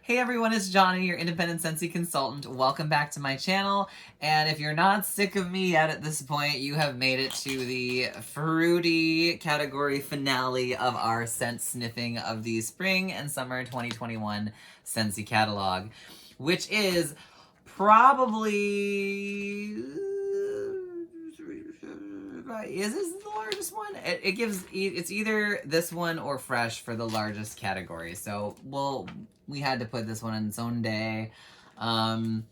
Hey everyone, it's Johnny, your independent Scentsy consultant. Welcome back to my channel. And if you're not sick of me yet at this point, you have made it to the fruity category finale of our scent sniffing of the spring and summer 2021 Scentsy catalog, which is probably... Is this the largest one? It's either this one or fresh for the largest category. So we had to put this one in its own day. And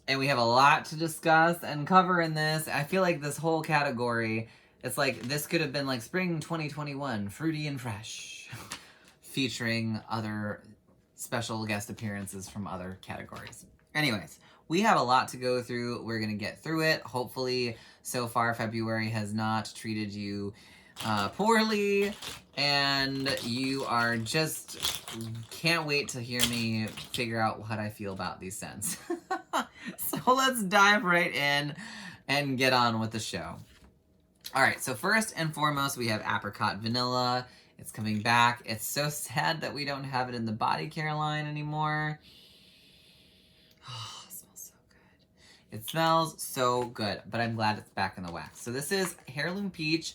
we have a lot to discuss and cover in this. I feel like this whole category, it's like this could have been like spring 2021, fruity and fresh, featuring other special guest appearances from other categories. Anyways, we have a lot to go through. We're going to get through it. Hopefully, so far, February has not treated you poorly, and you are just can't wait to hear me figure out what I feel about these scents. So let's dive right in and get on with the show. All right, so first and foremost, we have Apricot Vanilla. It's coming back. It's so sad that we don't have it in the body care line anymore. Oh, it smells so good. It smells so good, but I'm glad it's back in the wax. So this is Heirloom Peach,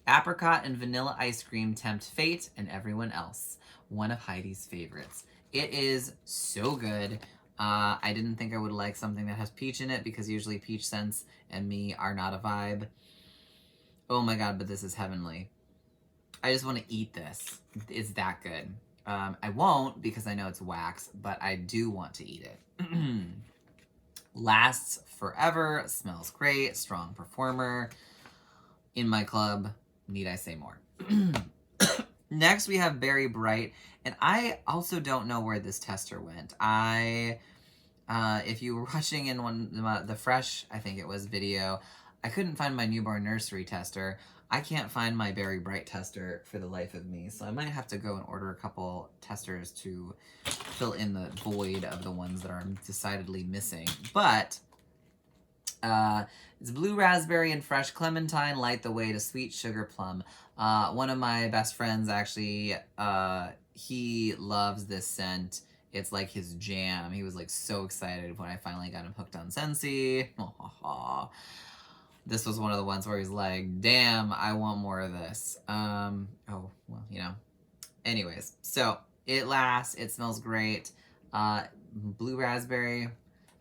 Apricot and Vanilla Ice Cream Tempt Fate, and Everyone Else. One of Heidi's favorites. It is so good. I didn't think I would like something that has peach in it because usually peach scents and me are not a vibe. Oh my god, but this is heavenly. I just want to eat this. It's that good. I won't because I know it's wax, but I do want to eat it. Lasts forever, smells great, strong performer. In my club, need I say more? Next, we have Berry Bright, and I also don't know where this tester went. If you were watching in the Fresh, I think it was, video, I couldn't find my newborn nursery tester. I can't find my Berry Bright tester for the life of me, so I might have to go and order a couple testers to fill in the void of the ones that are decidedly missing. But it's Blue Raspberry and Fresh Clementine light the way to Sweet Sugar Plum. One of my best friends, actually, he loves this scent. It's like his jam. He was like so excited when I finally got him hooked on Scentsy. This was one of the ones where he's like, damn, I want more of this. Oh, well, you know. Anyways, so it lasts. It smells great. Blue raspberry.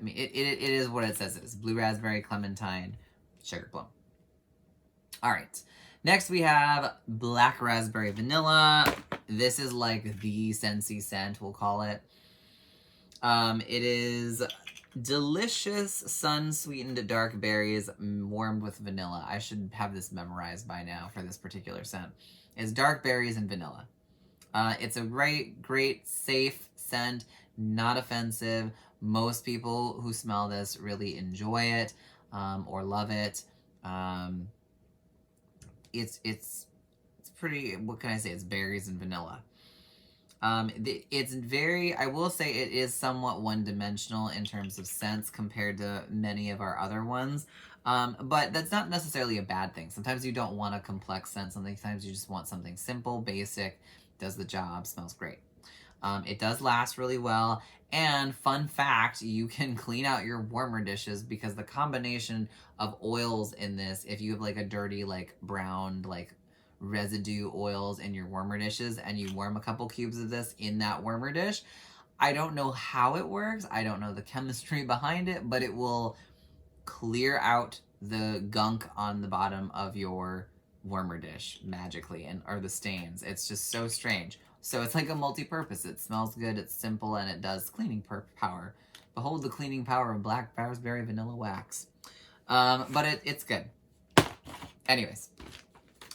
I mean, it is what it says it is. Blue raspberry, clementine, sugar plum. All right. Next, we have Black Raspberry Vanilla. This is like the Scentsy scent, we'll call it. It is delicious sun-sweetened dark berries warmed with vanilla. I should have this memorized by now for this particular scent. It's dark berries and vanilla. It's a great, safe scent, not offensive. Most people who smell this really enjoy it or love it. It's pretty, what can I say? It's berries and vanilla. It's very, I will say it is somewhat one-dimensional in terms of scents compared to many of our other ones. But that's not necessarily a bad thing. Sometimes you don't want a complex scent. Sometimes you just want something simple, basic, does the job, smells great. It does last really well. And fun fact, you can clean out your warmer dishes because the combination of oils in this, if you have like a dirty, like brown, like residue oils in your warmer dishes and you warm a couple cubes of this in that warmer dish, I don't know how it works. I don't know the chemistry behind it, but it will clear out the gunk on the bottom of your warmer dish magically, or the stains. It's just so strange. So it's like a multi-purpose. It smells good, it's simple, and it does cleaning power. Behold the cleaning power of Black Raspberry Vanilla Wax. But it's good. Anyways,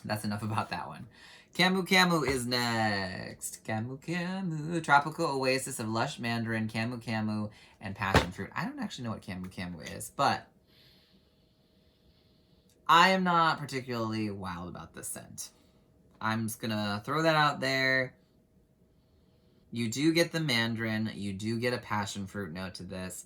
that's enough about that one. Camu Camu is next. Camu Camu. Tropical Oasis of Lush Mandarin, Camu Camu, and Passion Fruit. I don't actually know what Camu Camu is, but I am not particularly wild about this scent. I'm just gonna throw that out there. You do get the mandarin. You do get a passion fruit note to this.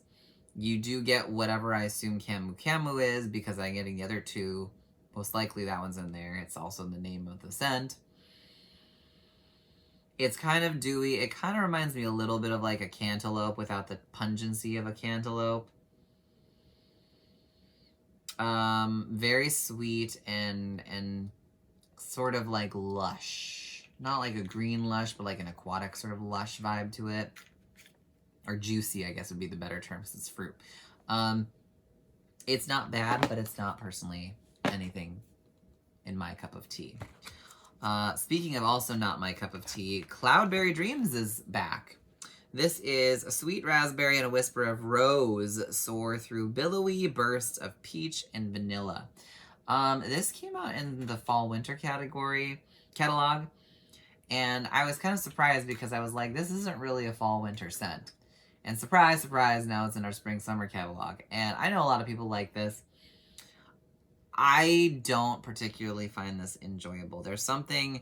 You do get whatever I assume Camu Camu is because I'm getting the other two. Most likely that one's in there. It's also the name of the scent. It's kind of dewy. It kind of reminds me a little bit of like a cantaloupe without the pungency of a cantaloupe. Very sweet and sort of like lush. Not like a green lush, but like an aquatic sort of lush vibe to it. Or juicy, I guess would be the better term because it's fruit. It's not bad, but it's not personally anything in my cup of tea. Speaking of also not my cup of tea, Cloudberry Dreams is back. This is a sweet raspberry and a whisper of rose soar through billowy bursts of peach and vanilla. This came out in the fall-winter catalog, and I was kind of surprised because I was like, this isn't really a fall-winter scent. And surprise, surprise, now it's in our spring-summer catalog. And I know a lot of people like this. I don't particularly find this enjoyable. There's something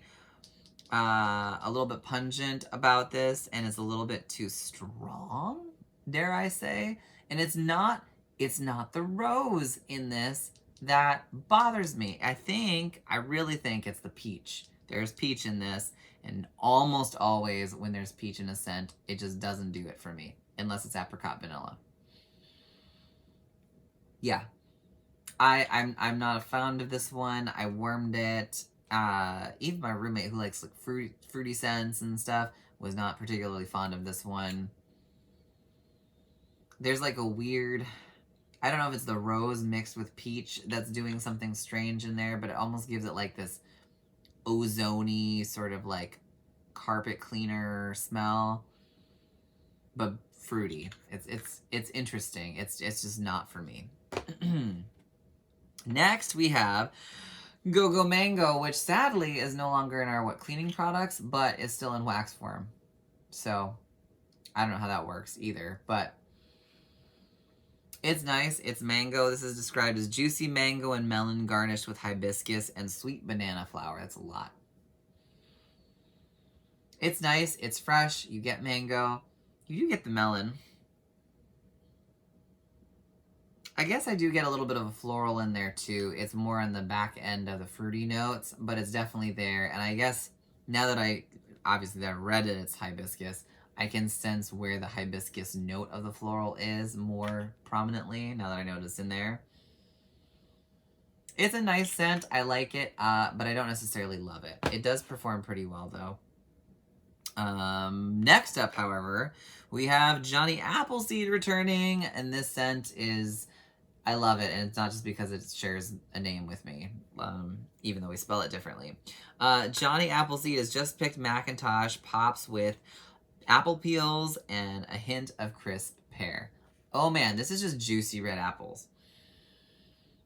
a little bit pungent about this, and it's a little bit too strong, dare I say. And it's not the rose in this that bothers me. I really think it's the peach. There's peach in this, and almost always when there's peach in a scent, it just doesn't do it for me, unless it's apricot vanilla. Yeah. I'm not a fan of this one. I wormed it. Even my roommate who likes like fruity scents and stuff was not particularly fond of this one. There's like a weird, I don't know if it's the rose mixed with peach that's doing something strange in there, but it almost gives it like this ozone-y sort of like carpet cleaner smell, but fruity. It's interesting. It's just not for me. Next, we have Go-Go Mango, which sadly is no longer in our cleaning products, but is still in wax form. So, I don't know how that works either, but it's nice. It's mango. This is described as juicy mango and melon garnished with hibiscus and sweet banana flower. That's a lot. It's nice. It's fresh. You get mango. You do get the melon. I guess I do get a little bit of a floral in there too. It's more on the back end of the fruity notes, but it's definitely there. And I guess now that obviously I've read it, it's hibiscus, I can sense where the hibiscus note of the floral is more prominently now that I know it's in there. It's a nice scent. I like it, but I don't necessarily love it. It does perform pretty well though. Next up, however, we have Johnny Appleseed returning, and this scent is, I love it, and it's not just because it shares a name with me, even though we spell it differently. Johnny Appleseed has just picked Macintosh pops with apple peels and a hint of crisp pear. Oh man, this is just juicy red apples.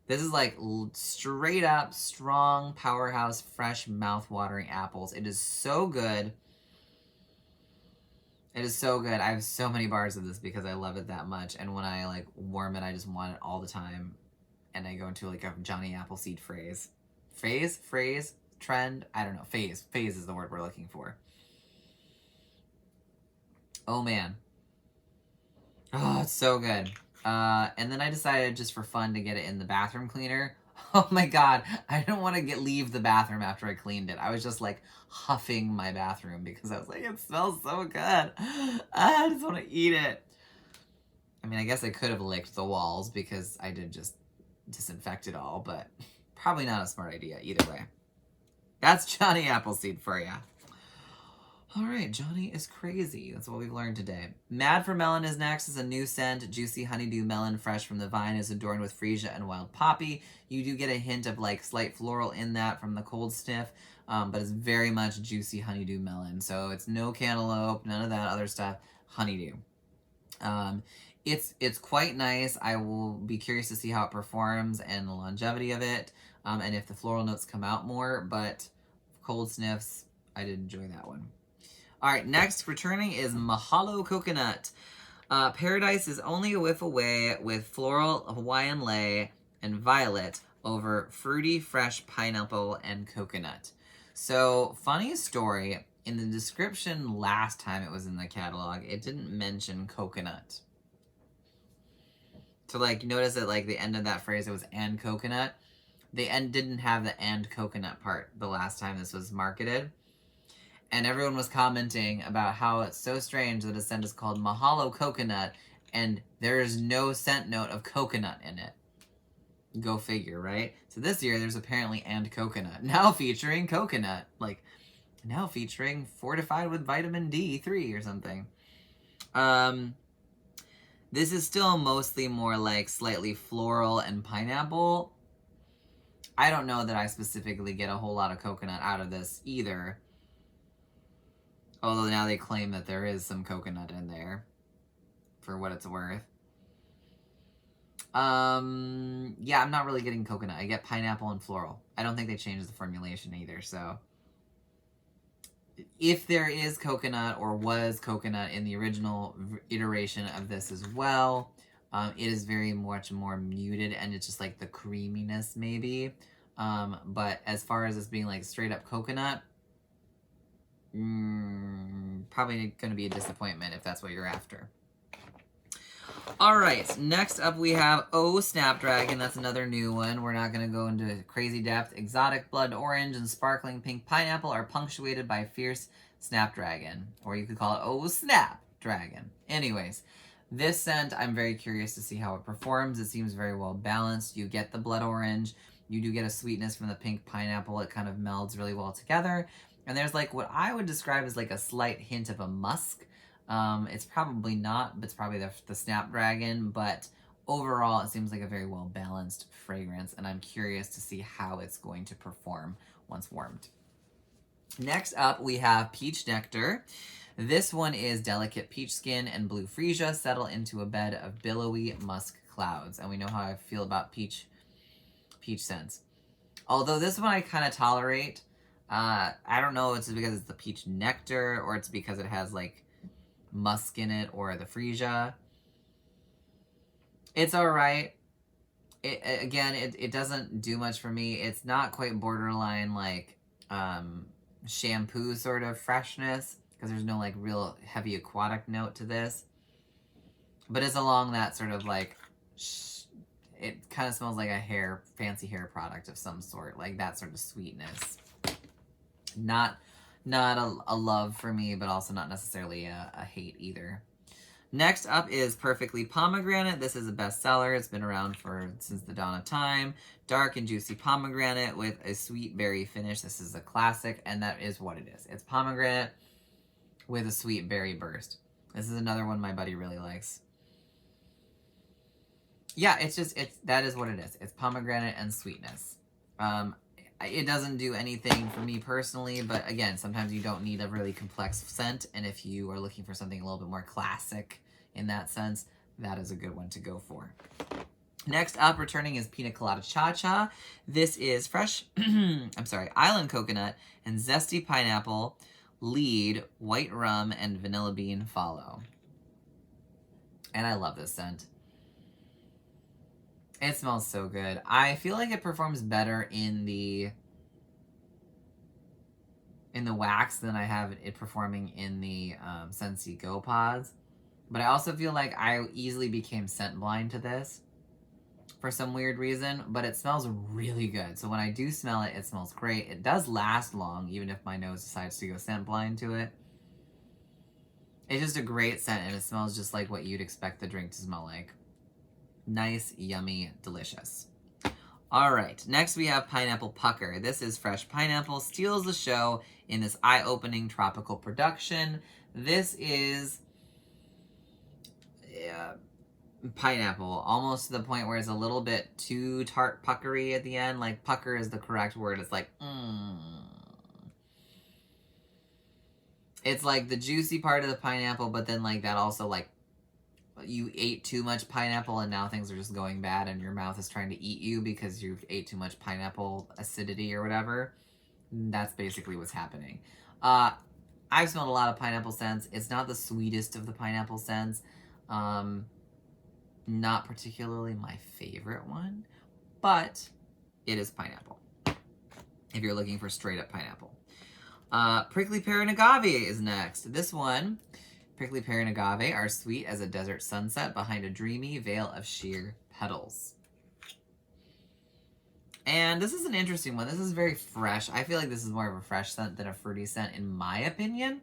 This is like straight up, strong, powerhouse, fresh, mouth-watering apples. It is so good. It is so good. I have so many bars of this because I love it that much. And when I like warm it, I just want it all the time. And I go into like a Johnny Appleseed phrase. Phrase? Trend? I don't know. Phase. Phase is the word we're looking for. Oh man. Oh, it's so good. And then I decided just for fun to get it in the bathroom cleaner. Oh my god, I didn't want to leave the bathroom after I cleaned it. I was just like huffing my bathroom because I was like, it smells so good. I just want to eat it. I mean, I guess I could have licked the walls because I did just disinfect it all, but probably not a smart idea either way. That's Johnny Appleseed for ya. All right, Johnny is crazy. That's what we've learned today. Mad for Melon is next. Is a new scent. Juicy honeydew melon fresh from the vine is adorned with freesia and wild poppy. You do get a hint of like slight floral in that from the cold sniff, but it's very much juicy honeydew melon. So it's no cantaloupe, none of that other stuff. Honeydew. It's quite nice. I will be curious to see how it performs and the longevity of it, and if the floral notes come out more, but cold sniffs, I did enjoy that one. All right, next returning is Mahalo Coconut. Paradise is only a whiff away with floral Hawaiian lei and violet over fruity fresh pineapple and coconut. So, funny story, in the description last time it was in the catalog, it didn't mention coconut. So like notice at like the end of that phrase it was and coconut. The end didn't have the and coconut part the last time this was marketed. And everyone was commenting about how it's so strange that a scent is called Mahalo Coconut and there is no scent note of coconut in it. Go figure, right? So this year there's apparently and coconut. Now featuring coconut. Like, now featuring fortified with vitamin D3 or something. This is still mostly more like slightly floral and pineapple. I don't know that I specifically get a whole lot of coconut out of this either. Although now they claim that there is some coconut in there, for what it's worth. Yeah, I'm not really getting coconut. I get pineapple and floral. I don't think they changed the formulation either, so. If there is coconut or was coconut in the original iteration of this as well, it is very much more muted and it's just like the creaminess maybe. But as far as this being like straight up coconut, probably going to be a disappointment if that's what you're after. All right, next up we have Oh Snapdragon. That's another new one. We're not going to go into crazy depth. Exotic blood orange and sparkling pink pineapple are punctuated by fierce snapdragon. Or you could call it Oh Snapdragon. Anyways, this scent, I'm very curious to see how it performs. It seems very well balanced. You get the blood orange. You do get a sweetness from the pink pineapple. It kind of melds really well together. And there's like what I would describe as like a slight hint of a musk. It's probably not, but it's probably the Snapdragon, but overall it seems like a very well balanced fragrance, and I'm curious to see how it's going to perform once warmed. Next up, we have Peach Nectar. This one is delicate peach skin and blue freesia settle into a bed of billowy musk clouds, and we know how I feel about peach scents. Although this one I kind of tolerate. I don't know if it's because it's the peach nectar or it's because it has like musk in it or the freesia. It's all right. It doesn't do much for me. It's not quite borderline like shampoo sort of freshness because there's no like real heavy aquatic note to this. But it's along that sort of like it kind of smells like a fancy hair product of some sort, like that sort of sweetness. Not a love for me, but also not necessarily a hate either. Next up is Perfectly Pomegranate. This is a bestseller. It's been around since the dawn of time. Dark and juicy pomegranate with a sweet berry finish. This is a classic, and that is what it is. It's pomegranate with a sweet berry burst. This is another one my buddy really likes. Yeah, that is what it is. It's pomegranate and sweetness. It doesn't do anything for me personally, but again, sometimes you don't need a really complex scent, and if you are looking for something a little bit more classic in that sense, that is a good one to go for. Next up, returning is Pina Colada Cha-Cha. This is fresh, island coconut and zesty pineapple lead, white rum, and vanilla bean follow. And I love this scent. It smells so good. I feel like it performs better in the wax than I have it performing in the Scentsy Go Pods. But I also feel like I easily became scent blind to this for some weird reason, but it smells really good. So when I do smell it, it smells great. It does last long, even if my nose decides to go scent blind to it. It's just a great scent, and it smells just like what you'd expect the drink to smell like. Nice, yummy, delicious. All right, next we have Pineapple Pucker. This is fresh pineapple, steals the show in this eye-opening tropical production. This is pineapple, almost to the point where it's a little bit too tart puckery at the end. Like, pucker is the correct word. It's like, It's like the juicy part of the pineapple, but then like that also like you ate too much pineapple and now things are just going bad and your mouth is trying to eat you because you ate too much pineapple acidity or whatever. That's basically what's happening. I've smelled a lot of pineapple scents. It's not the sweetest of the pineapple scents. Not particularly my favorite one, but it is pineapple. If you're looking for straight up pineapple. Prickly Pear and Agave is next. This one, Prickly Pear and Agave are sweet as a desert sunset behind a dreamy veil of sheer petals. And this is an interesting one. This is very fresh. I feel like this is more of a fresh scent than a fruity scent, in my opinion.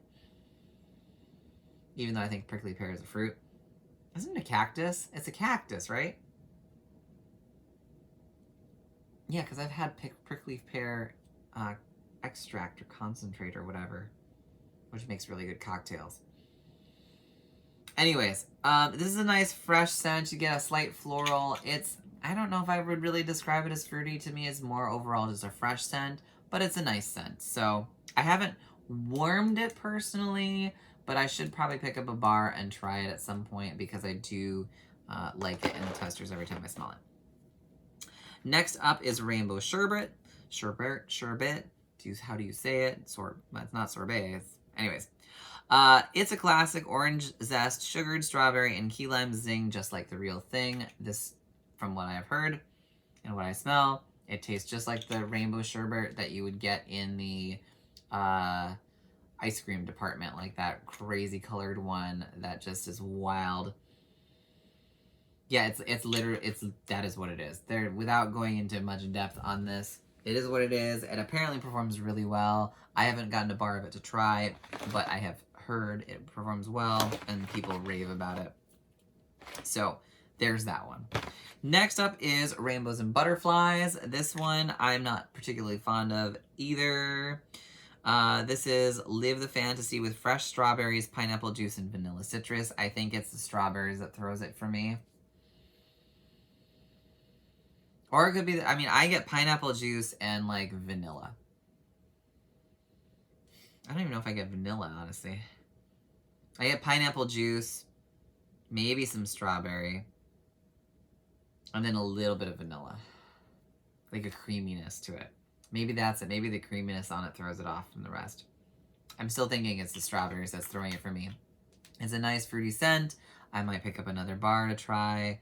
Even though I think prickly pear is a fruit. Isn't it a cactus? It's a cactus, right? Yeah, because I've had prickly pear extract or concentrate or whatever, which makes really good cocktails. Anyways, this is a nice fresh scent. You get a slight floral. I don't know if I would really describe it as fruity. To me, it's more overall just a fresh scent, but it's a nice scent. So I haven't warmed it personally, but I should probably pick up a bar and try it at some point because I do like it in the testers every time I smell it. Next up is Rainbow Sherbet. Sherbet. How do you say it? It's not sorbet. Anyways. It's a classic orange zest, sugared strawberry, and key lime zing, just like the real thing. This, from what I've heard and what I smell, it tastes just like the rainbow sherbet that you would get in the ice cream department, like that crazy colored one that just is wild. Yeah, that is what it is. Without going into much depth on this, it is what it is. It apparently performs really well. I haven't gotten a bar of it to try, but I have heard it performs well and people rave about it. So there's that one. Next up is Rainbows and Butterflies. This one I'm not particularly fond of either. This is Live the Fantasy with fresh strawberries, pineapple juice, and vanilla citrus. I think it's the strawberries that throws it for me. Or it could be, I get pineapple juice and, like, vanilla. I don't even know if I get vanilla, honestly. I get pineapple juice, maybe some strawberry, and then a little bit of vanilla. Like a creaminess to it. Maybe that's it. Maybe the creaminess on it throws it off from the rest. I'm still thinking it's the strawberries that's throwing it for me. It's a nice fruity scent. I might pick up another bar to try,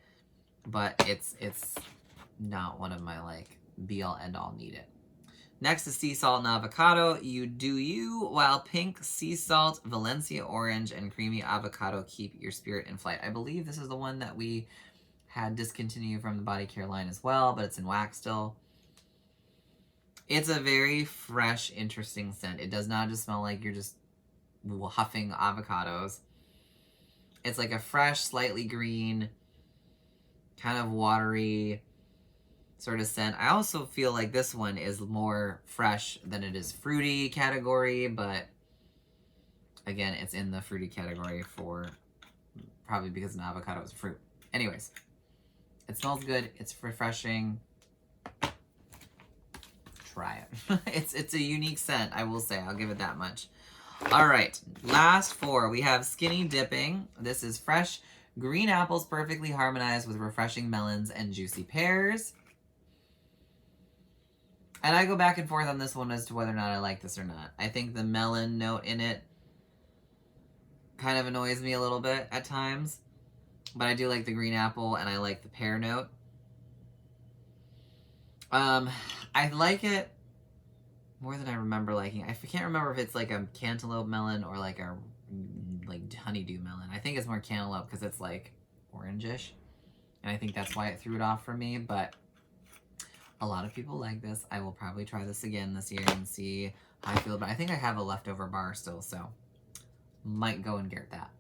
but it's not one of my, like, be-all, end-all need it. Next is Sea Salt and Avocado. You do you, while pink, sea salt, Valencia orange, and creamy avocado keep your spirit in flight. I believe this is the one that we had discontinued from the body care line as well, but it's in wax still. It's a very fresh, interesting scent. It does not just smell like you're just huffing avocados. It's like a fresh, slightly green, kind of watery sort of scent. I also feel like this one is more fresh than it is fruity category, but again, it's in the fruity category for probably because an avocado is a fruit. Anyways, it smells good. It's refreshing. Try it. It's a unique scent, I will say. I'll give it that much. All right, last four. We have Skinny Dipping. This is fresh green apples perfectly harmonized with refreshing melons and juicy pears. And I go back and forth on this one as to whether or not I like this or not. I think the melon note in it kind of annoys me a little bit at times. But I do like the green apple and I like the pear note. I like it more than I remember liking. I can't remember if it's like a cantaloupe melon or like a honeydew melon. I think it's more cantaloupe because it's like orangish. And I think that's why it threw it off for me. But a lot of people like this. I will probably try this again this year and see how I feel. But I think I have a leftover bar still, so might go and get that.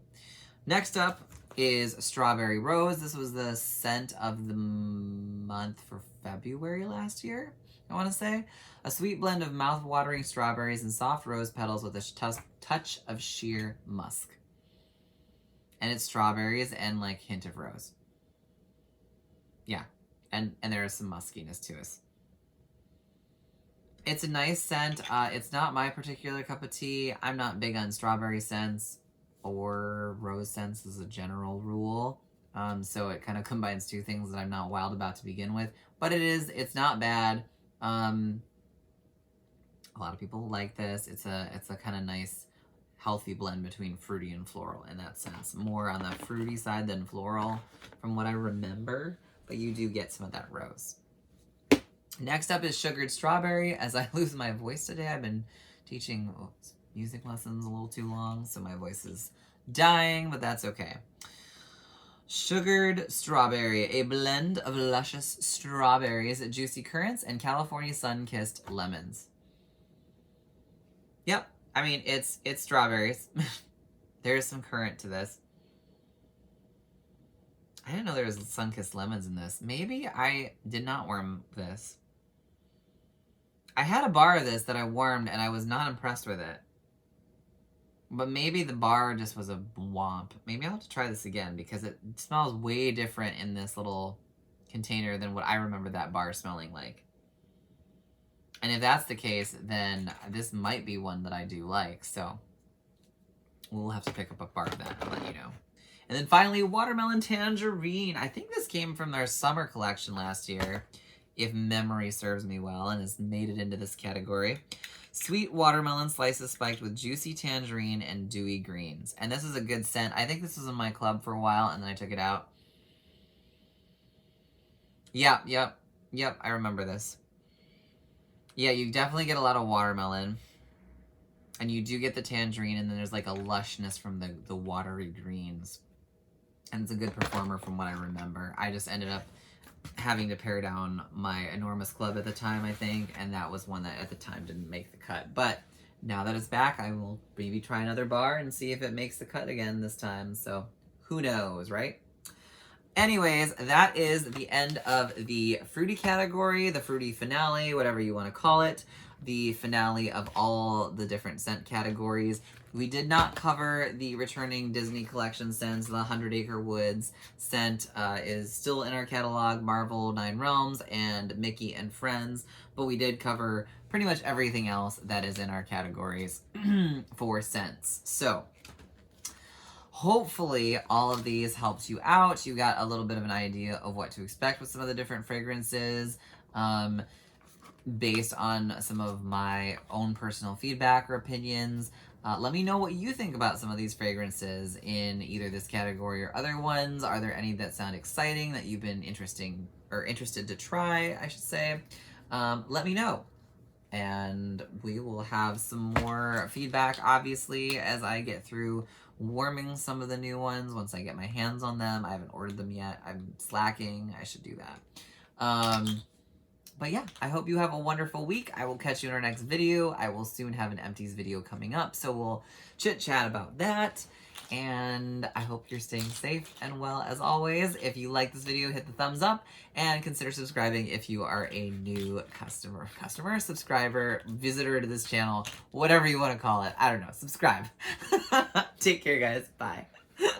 Next up is Strawberry Rose. This was the scent of the month for February last year, I want to say. A sweet blend of mouth-watering strawberries and soft rose petals with a touch of sheer musk. And it's strawberries and like hint of rose. Yeah, and there is some muskiness to it. It's a nice scent. It's not my particular cup of tea. I'm not big on strawberry scents or rose scents as a general rule. So it kind of combines two things that I'm not wild about to begin with. But it's not bad. A lot of people like this. It's a kind of nice, healthy blend between fruity and floral in that sense. More on the fruity side than floral from what I remember. But you do get some of that rose. Next up is Sugared Strawberry. As I lose my voice today, I've been teaching music lessons a little too long, so my voice is dying, but that's okay. Sugared strawberry, a blend of luscious strawberries, juicy currants, and California sun-kissed lemons. Yep, I mean, it's strawberries. There's some currant to this. I didn't know there was sun-kissed lemons in this. Maybe I did not warm this. I had a bar of this that I warmed, and I was not impressed with it. But maybe the bar just was a womp. Maybe I'll have to try this again, because it smells way different in this little container than what I remember that bar smelling like. And if that's the case, then this might be one that I do like. So we'll have to pick up a bar of that and let you know. And then finally, watermelon tangerine. I think this came from their summer collection last year, if memory serves me well, and has made it into this category. Sweet watermelon slices spiked with juicy tangerine and dewy greens. And this is a good scent. I think this was in my club for a while, and then I took it out. Yep, I remember this. Yeah, you definitely get a lot of watermelon. And you do get the tangerine, and then there's like a lushness from the watery greens. And it's a good performer from what I remember. I just ended up having to pare down my enormous club at the time, I think, and that was one that at the time didn't make the cut. But now that it's back, I will maybe try another bar and see if it makes the cut again this time. So who knows, right? Anyways, that is the end of the fruity category, the fruity finale, whatever you want to call it. The finale of all the different scent categories. We did not cover the returning Disney collection scents. The 100 Acre Woods scent is still in our catalog, Marvel 9 Realms and Mickey and Friends, but we did cover pretty much everything else that is in our categories for scents. So hopefully all of these helped you out. You got a little bit of an idea of what to expect with some of the different fragrances. Based on some of my own personal feedback or opinions. Let me know what you think about some of these fragrances in either this category or other ones. Are there any that sound exciting that you've been interested to try, I should say? Let me know. And we will have some more feedback, obviously, as I get through warming some of the new ones. Once I get my hands on them. I haven't ordered them yet. I'm slacking. I should do that. But yeah, I hope you have a wonderful week. I will catch you in our next video. I will soon have an empties video coming up, so we'll chit chat about that. And I hope you're staying safe and well as always. If you like this video, hit the thumbs up and consider subscribing if you are a new subscriber, visitor to this channel, whatever you want to call it. I don't know. Subscribe. Take care, guys. Bye.